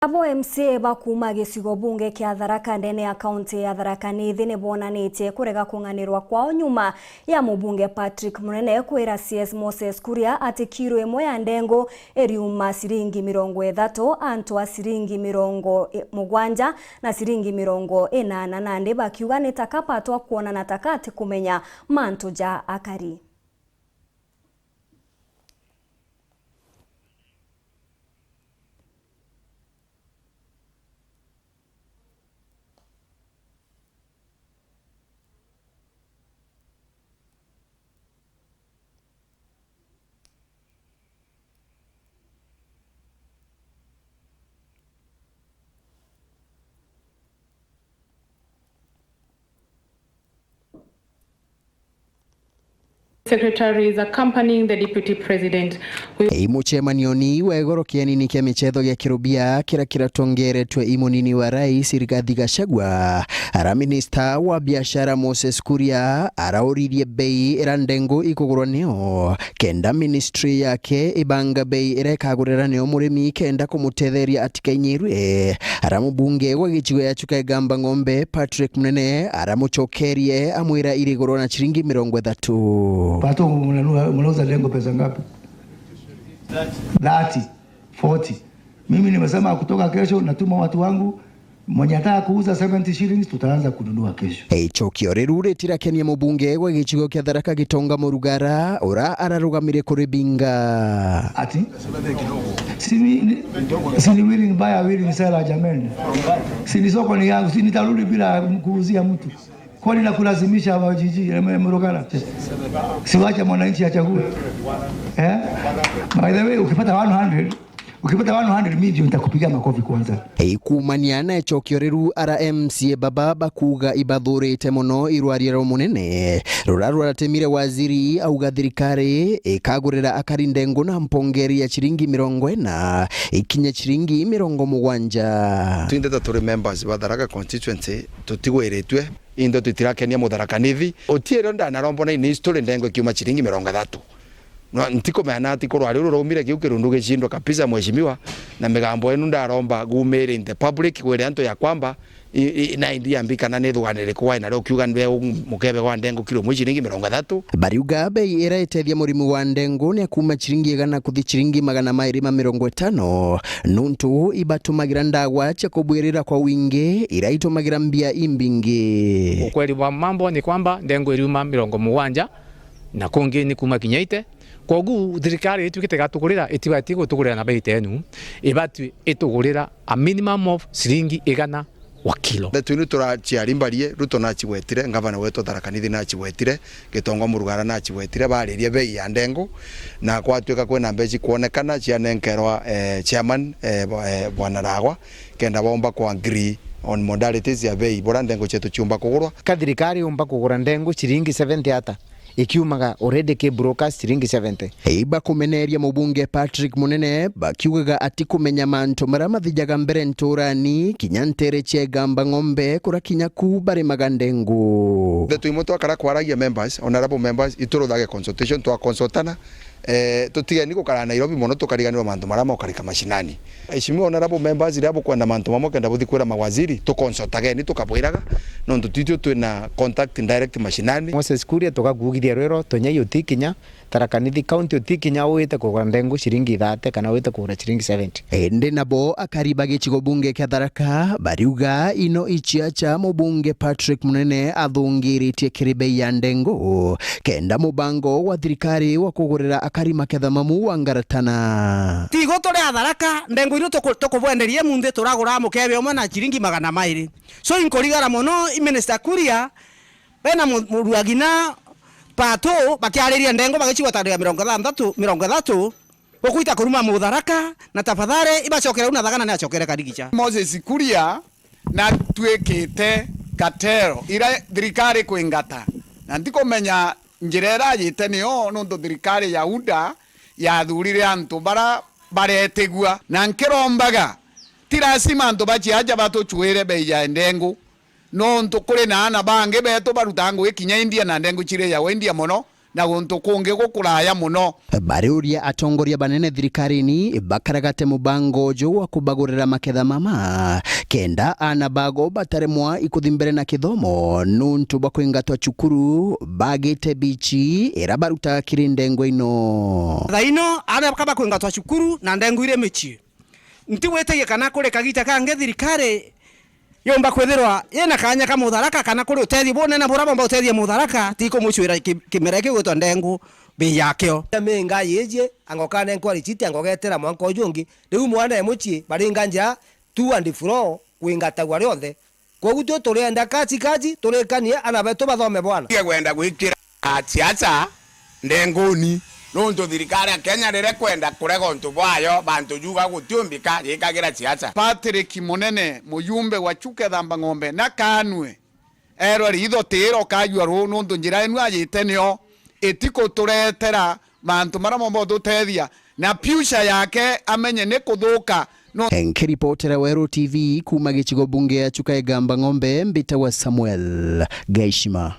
Abo MCA bakuma gicigo bunge kia Tharaka ndene ya kaunti ya Tharaka Nithi ni bonanitie kurega kunganirwa kwao nyuma ya mubunge Patrick Munene kwira CS Moses Kuria ati kiro imwe ya ndengo eriuma ciringi 30 antwa ciringi 70 na ciringi 80 nande bakiuga nitakapatwa kuona na takati kumenya mantu ja akari. Secretaries accompanying the Deputy President. Muchemanioni wegoro kianini kia michetho gia kirubia kira kiratongeretwe imunini wa rais Rigathi Gachagua. Ara minister wa biashara Moses Kuria arauririe bei irandengo ikugurwa nio kenda ministry yake ibanga bei irekagurira nio murimi kenda kumutetheria atikainyiruye. Ara mubunge wa gichigo ya Chuka Gamba Ng'ombe Patrick Munene aramuchokerie amwira irigurwa na chiringi 30. Pato mnauza lengo pesa ngapi? 30, 40. Mimi nimesema kutoka kesho natuma watu wangu mwenye ataka kuuza 70 shillings tutaanza kununua kesho. Chokio rerure tirakenia mubunge wa gichigo kia Tharaka Gitonga Murugara ora ararugamire kuribinga. Ati? Sini willing buyer willing seller jameni. Sini soko ni yangu, sini nitarudi bila kuuzia mtu. Kwa nini nakulazimisha wajiji Murugara? Siwache mwananchi achague. By the way, ukipata 100 million nitakupiga makofi kwanza. Kumaniana chokio reru RMC baba bakuga ibathurite muno irwarira munene. Rurarura temire waziri auga thirikari ikagurira akari ndengo na mpongeri ya chiringi 40 ikinya chiringi 70. Twindeta turi members ba Tharaka constituency tutigwiritwe indo tutirakenia Tharaka Nithi otiero ndanarombo na history ndengo kiuma chiringi 30. Ntiko mehana ati korwa rero romire kiu kirundu gicindwa kabisa mheshimiwa na migambo enu ndaromba gumere in the public kwere anto ya kwamba na india mbikana nethuganire kwa ina ro kiuga nbe mukebe wa ndengo kilo mwe chiringi 30. Bariuga bei iraetethia murimu wa ndengo ni akuma chiringi 100 kuthi chiringi 250 nuntu ibatumagira ndagwa cha kubwirira kwa wingi iraitumagira mbia imbingi. Ukweli wa mambo ni kwamba ndengo iriuma 70 na kongi ni kuma kinyaite kogu thirikari itukite gatugurira itibati gutugurira na bei tenu ibatu itugurira a minimum of ciringi 100 wa kilo. Twini turachiarimbarie ruto na chigwetire ngavana wetu Tharaka Nithi na chigwetire Gitonga Murugara na chigwetire baririe bei ya ndengo na kwatuika kwena mbeji kuonekana cianenkerwa chairman bwana Ragwa kenda bomba kwa agree on modalities ya bei bora ndengo chetu chumba kugurwa kathirikari umba kugura ndengo chiringi 70 ata ikiumaga already ke brokers chiringi 70. Iba kumeneria mubunge Patrick Munene bakiugaga ati kumenya manto marama thijaga mbere nturani kinyantere che Gamba Ng'ombe kura kinyaku bari magandengu. Tuimoto akara kwaragia members honorable members ituruthage consultation twa consultana tutigani gukara Nairobi mono tukariganirwa mantu marama ukarika mashinani. Ishimwe honorable members iriabo kwenda mantu mamo kenda buthikwira mawaziri tu consultage ni tukabwiraga no ntutitio twina contact direct mashinani. Moses Kuria tukagugithia rwero tonyayo tikinya Tharaka Nithi county otikinya wite kugura ndengo chiringi 30 kana wite kugura chiringi 70. Ende nabo akariba gichigo bunge kia Tharaka bariuga ino ichiacha mubunge Patrick Munene athungiritie kiribe ya ndengo kenda mubango wa thirikari wa kugurira akari maketha mamu wa ngaratana. Tigo tore Tharaka ndengo ino tukubwenderie munde turagura mukebe omwe na chiringi 200. So inkorigara mono minister Kuria bena muruagina pato bakiariria ndengo bagachiwa taria 30 okuita kuruma mu Tharaka na tafadhali ibachokera una thagana na achokere kadigicha. Moses Kuria na twekete katero ira thirikari kwingata na ndikomenya njirera yite nio nundu thirikari ya UDA ya thurire antu bara baretegua na nkirombaga tirasima antu bachi aja batu chwere bei ya ndengo no ntukure na ana bange beto barutango ikinya India na ndengo chire ya India mono na guntu kungi gukuraya muno. Bariuria atongoria banene thirikari-ini bakaragate mubango jo wa kubagurira maketha mama kenda anabago bataremwa ikuthi mbere na kithomo nuntu bakwingatwa cukuru bagite bichi ira baruta kirindengo ino thaino ana kaba kwingatwa cukuru na ndengo ire michi nti wetegie kana kuri kagita kange thirikari yomba kwethirwa yena kanya ka mutharaka kana kuri utethi bone na bora bomba utethi mutharaka tiko mucwira kimera kigwetwa ndengu bi yakyo menga yeje angokane nkwari chiti angogetera mwanko ujungi riu mwana emuchi baringa nja tu and fro kuingata gwa riothe kogutu turenda kachi turekanie anabeto bathome bwana gwenda gwikira siasa ndenguni nuntu thirikari ya Kenya rire kwenda kurega untu bwayo bantu juga gutiumbika yikagira siasa. Patrick Munene muyumbe wa Chuke Thamba Ng'ombe na Kanwe ero ritho tiro kajua ru nuntu njira enu ayite nio etiko turetera bantu maramombo tutethia na future yake amenye ni kuthuka. Nkiripotera Wero TV kuma gicigo bunge ya Chuka Thamba Ng'ombe mbita wa Samuel Gaishima.